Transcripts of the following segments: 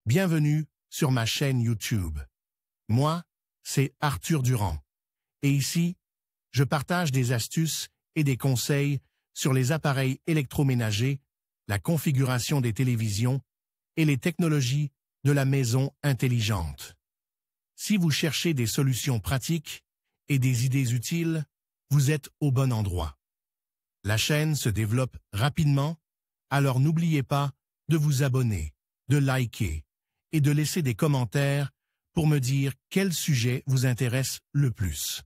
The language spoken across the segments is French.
Bienvenue sur ma chaîne YouTube. Moi, c'est Arthur Durand. Et ici, je partage des astuces et des conseils sur les appareils électroménagers, la configuration des télévisions et les technologies de la maison intelligente. Si vous cherchez des solutions pratiques et des idées utiles, vous êtes au bon endroit. La chaîne se développe rapidement, alors n'oubliez pas de vous abonner, de liker et de laisser des commentaires pour me dire quel sujet vous intéresse le plus.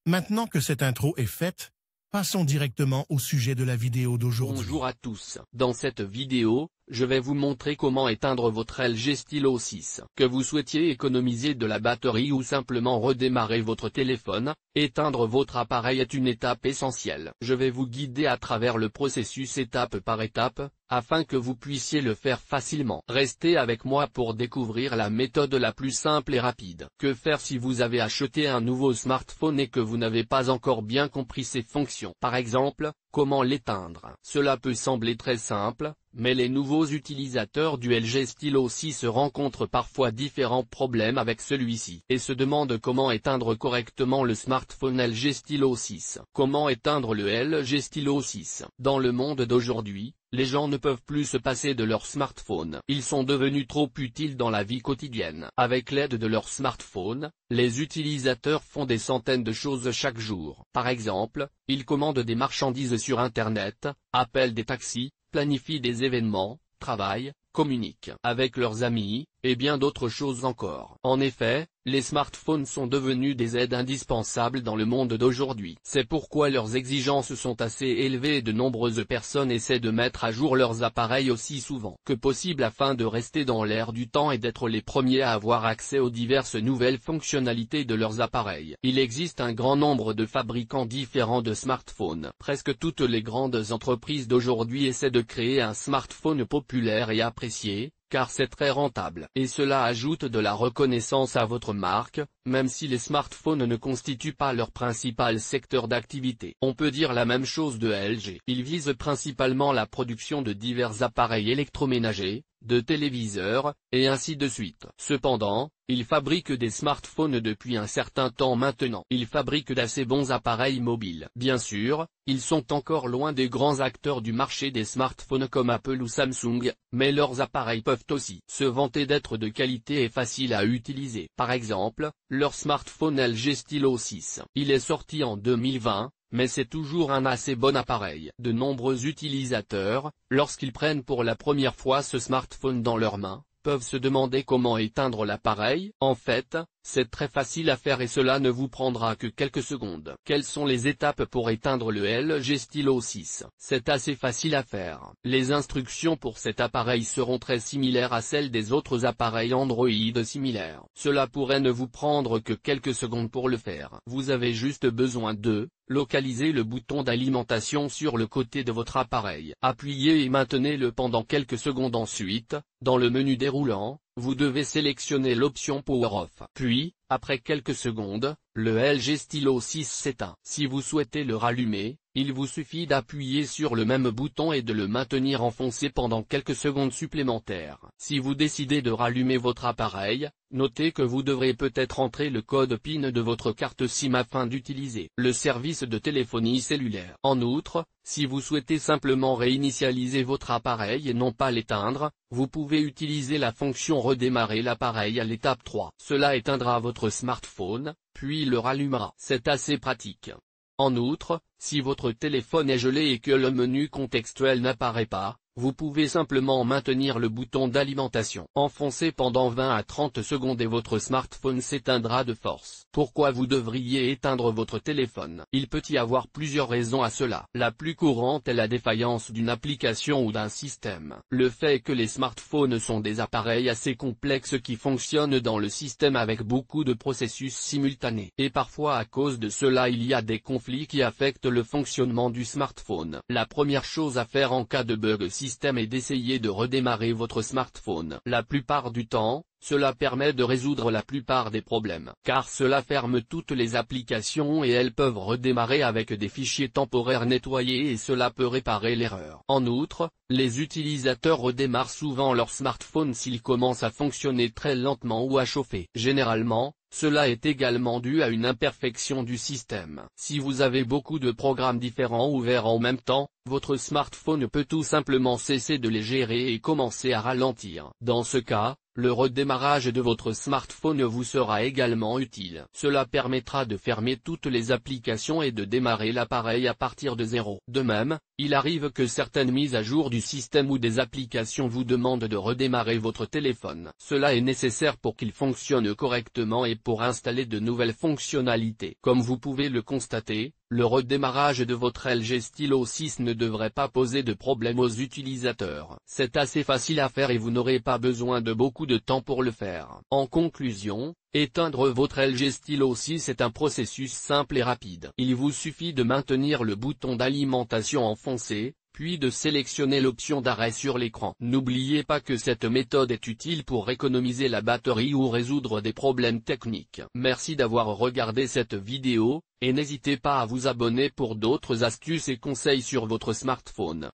Maintenant que cette intro est faite, passons directement au sujet de la vidéo d'aujourd'hui. Bonjour à tous. Dans cette vidéo, je vais vous montrer comment éteindre votre LG Stylo 6. Que vous souhaitiez économiser de la batterie ou simplement redémarrer votre téléphone, éteindre votre appareil est une étape essentielle. Je vais vous guider à travers le processus étape par étape, afin que vous puissiez le faire facilement. Restez avec moi pour découvrir la méthode la plus simple et rapide. Que faire si vous avez acheté un nouveau smartphone et que vous n'avez pas encore bien compris ses fonctions? Par exemple, comment l'éteindre? Cela peut sembler très simple, mais les nouveaux utilisateurs du LG Stylo 6 rencontrent parfois différents problèmes avec celui-ci, et se demandent comment éteindre correctement le smartphone LG Stylo 6. Comment éteindre le LG Stylo 6? Dans le monde d'aujourd'hui, les gens ne peuvent plus se passer de leur smartphone. Ils sont devenus trop utiles dans la vie quotidienne. Avec l'aide de leur smartphone, les utilisateurs font des centaines de choses chaque jour. Par exemple, ils commandent des marchandises sur Internet, appellent des taxis, planifient des événements, travaillent, communiquent avec leurs amis, et bien d'autres choses encore. En effet, les smartphones sont devenus des aides indispensables dans le monde d'aujourd'hui. C'est pourquoi leurs exigences sont assez élevées et de nombreuses personnes essaient de mettre à jour leurs appareils aussi souvent que possible afin de rester dans l'air du temps et d'être les premiers à avoir accès aux diverses nouvelles fonctionnalités de leurs appareils. Il existe un grand nombre de fabricants différents de smartphones. Presque toutes les grandes entreprises d'aujourd'hui essaient de créer un smartphone populaire et apprécié, car c'est très rentable. Et cela ajoute de la reconnaissance à votre marque, même si les smartphones ne constituent pas leur principal secteur d'activité. On peut dire la même chose de LG. Ils visent principalement la production de divers appareils électroménagers, de téléviseurs, et ainsi de suite. Cependant, ils fabriquent des smartphones depuis un certain temps maintenant. Ils fabriquent d'assez bons appareils mobiles. Bien sûr, ils sont encore loin des grands acteurs du marché des smartphones comme Apple ou Samsung, mais leurs appareils peuvent aussi se vanter d'être de qualité et faciles à utiliser. Par exemple, leur smartphone LG Stylo 6. Il est sorti en 2020. Mais c'est toujours un assez bon appareil. De nombreux utilisateurs, lorsqu'ils prennent pour la première fois ce smartphone dans leurs mains, peuvent se demander comment éteindre l'appareil. En fait, c'est très facile à faire et cela ne vous prendra que quelques secondes. Quelles sont les étapes pour éteindre le LG Stylo 6? C'est assez facile à faire. Les instructions pour cet appareil seront très similaires à celles des autres appareils Android similaires. Cela pourrait ne vous prendre que quelques secondes pour le faire. Vous avez juste besoin de localiser le bouton d'alimentation sur le côté de votre appareil. Appuyez et maintenez-le pendant quelques secondes. Ensuite, dans le menu déroulant, vous devez sélectionner l'option Power Off. Puis, après quelques secondes, le LG Stylo 6 s'éteint. Si vous souhaitez le rallumer, il vous suffit d'appuyer sur le même bouton et de le maintenir enfoncé pendant quelques secondes supplémentaires. Si vous décidez de rallumer votre appareil, notez que vous devrez peut-être entrer le code PIN de votre carte SIM afin d'utiliser le service de téléphonie cellulaire. En outre, si vous souhaitez simplement réinitialiser votre appareil et non pas l'éteindre, vous pouvez utiliser la fonction redémarrer l'appareil à l'étape 3. Cela éteindra votre smartphone, puis le rallumera. C'est assez pratique. En outre, si votre téléphone est gelé et que le menu contextuel n'apparaît pas, vous pouvez simplement maintenir le bouton d'alimentation enfoncé pendant 20 à 30 secondes et votre smartphone s'éteindra de force. Pourquoi vous devriez éteindre votre téléphone? Il peut y avoir plusieurs raisons à cela. La plus courante est la défaillance d'une application ou d'un système. Le fait que les smartphones sont des appareils assez complexes qui fonctionnent dans le système avec beaucoup de processus simultanés. Et parfois à cause de cela il y a des conflits qui affectent le fonctionnement du smartphone. La première chose à faire en cas de bug système est d'essayer de redémarrer votre smartphone. La plupart du temps, Cela permet de résoudre la plupart des problèmes, car cela ferme toutes les applications et elles peuvent redémarrer avec des fichiers temporaires nettoyés et cela peut réparer l'erreur. En outre, les utilisateurs redémarrent souvent leur smartphone s'il commence à fonctionner très lentement ou à chauffer. Généralement, cela est également dû à une imperfection du système. Si vous avez beaucoup de programmes différents ouverts en même temps, votre smartphone peut tout simplement cesser de les gérer et commencer à ralentir. Dans ce cas, le redémarrage de votre smartphone vous sera également utile. Cela permettra de fermer toutes les applications et de démarrer l'appareil à partir de zéro. De même, il arrive que certaines mises à jour du système ou des applications vous demandent de redémarrer votre téléphone. Cela est nécessaire pour qu'il fonctionne correctement et pour installer de nouvelles fonctionnalités. Comme vous pouvez le constater, le redémarrage de votre LG Stylo 6 ne devrait pas poser de problème aux utilisateurs. C'est assez facile à faire et vous n'aurez pas besoin de beaucoup de temps pour le faire. En conclusion, éteindre votre LG Stylo 6 est un processus simple et rapide. Il vous suffit de maintenir le bouton d'alimentation enfoncé, puis de sélectionner l'option d'arrêt sur l'écran. N'oubliez pas que cette méthode est utile pour économiser la batterie ou résoudre des problèmes techniques. Merci d'avoir regardé cette vidéo, et n'hésitez pas à vous abonner pour d'autres astuces et conseils sur votre smartphone.